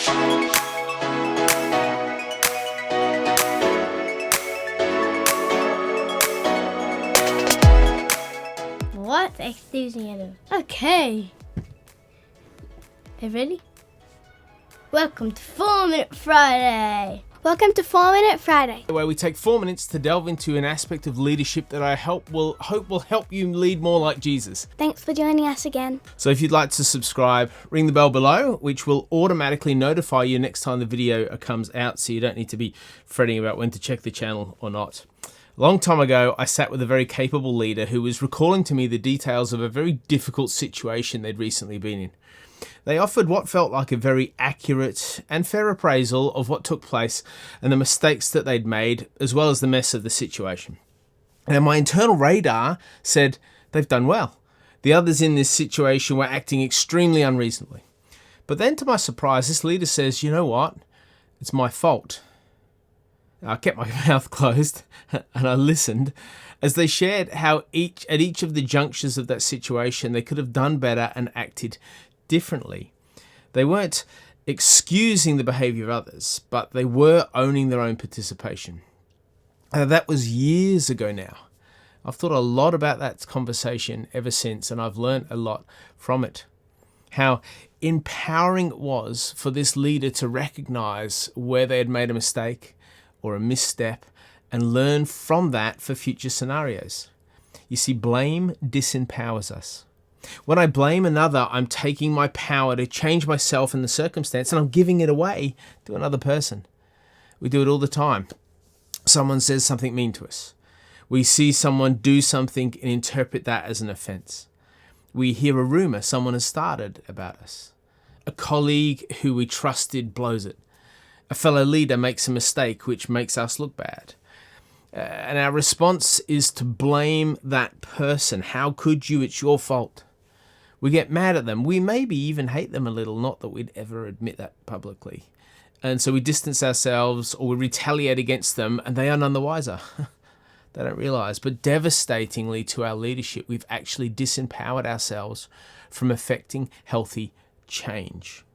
What? Enthusiasm. Okay. Are you ready? Welcome to 4 Minute Friday. Welcome to 4 Minute Friday, where we take 4 minutes to delve into an aspect of leadership that I hope will help you lead more like Jesus. Thanks for joining us again. So if you'd like to subscribe, ring the bell below, which will automatically notify you next time the video comes out, so you don't need to be fretting about when to check the channel or not. A long time ago, I sat with a very capable leader who was recalling to me the details of a very difficult situation they'd recently been in. They offered what felt like a very accurate and fair appraisal of what took place and the mistakes that they'd made, as well as the mess of the situation. And my internal radar said they've done well. The others in this situation were acting extremely unreasonably. But then, to my surprise, this leader says, you know what? It's my fault. I kept my mouth closed and I listened as they shared how at each of the junctures of that situation they could have done better and acted differently. They weren't excusing the behaviour of others, but they were owning their own participation. That was years ago now. I've thought a lot about that conversation ever since, and I've learned a lot from it. How empowering it was for this leader to recognise where they had made a mistake or a misstep and learn from that for future scenarios. You see, blame disempowers us. When I blame another, I'm taking my power to change myself and the circumstance, and I'm giving it away to another person. We do it all the time. Someone says something mean to us. We see someone do something and interpret that as an offence. We hear a rumour someone has started about us. A colleague who we trusted blows it. A fellow leader makes a mistake which makes us look bad. And our response is to blame that person. How could you? It's your fault. We get mad at them. We maybe even hate them a little, not that we'd ever admit that publicly. And so we distance ourselves or we retaliate against them, and they are none the wiser. They don't realise. But devastatingly to our leadership, we've actually disempowered ourselves from affecting healthy change.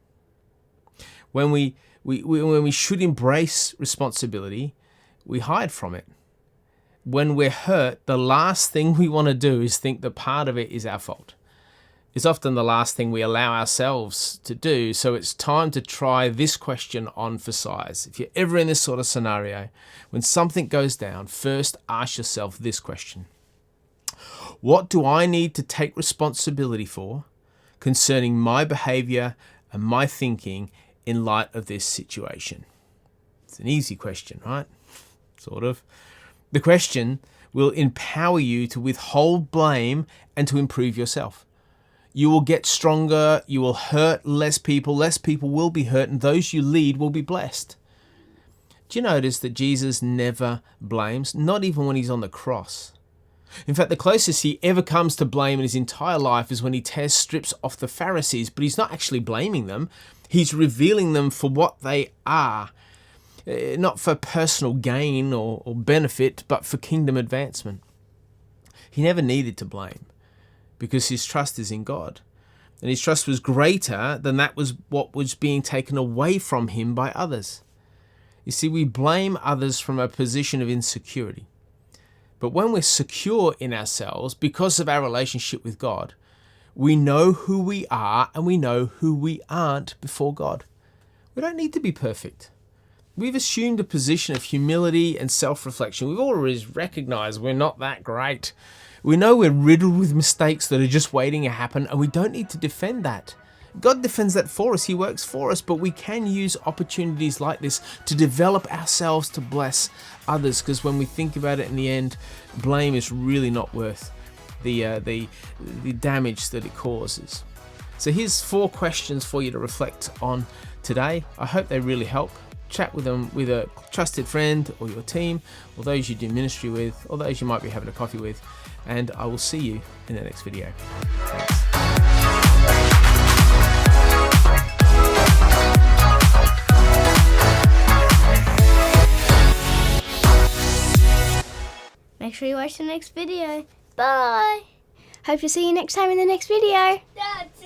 When we should embrace responsibility, we hide from it. When we're hurt, the last thing we want to do is think that part of it is our fault. It's often the last thing we allow ourselves to do. So it's time to try this question on for size. If you're ever in this sort of scenario, when something goes down, first ask yourself this question. What do I need to take responsibility for concerning my behaviour and my thinking in light of this situation? It's an easy question, right? Sort of. The question will empower you to withhold blame and to improve yourself. You will get stronger, you will hurt less people will be hurt, and those you lead will be blessed. Do you notice that Jesus never blames, not even when he's on the cross? In fact, the closest he ever comes to blame in his entire life is when he tears strips off the Pharisees, but he's not actually blaming them. He's revealing them for what they are, not for personal gain or benefit, but for kingdom advancement. He never needed to blame, because his trust is in God. And his trust was greater than that was what was being taken away from him by others. You see, we blame others from a position of insecurity. But when we're secure in ourselves, because of our relationship with God, we know who we are and we know who we aren't before God. We don't need to be perfect. We've assumed a position of humility and self-reflection. We've already recognized we're not that great. We know we're riddled with mistakes that are just waiting to happen, and we don't need to defend that. God defends that for us. He works for us, but we can use opportunities like this to develop ourselves to bless others, because when we think about it in the end, blame is really not worth the damage that it causes. So here's 4 questions for you to reflect on today. I hope they really help. Chat with them with a trusted friend or your team, or those you do ministry with, or those you might be having a coffee with, and I will see you in the next video. Thanks. Make sure you watch the next video. Bye. Hope to see you next time in the next video. That's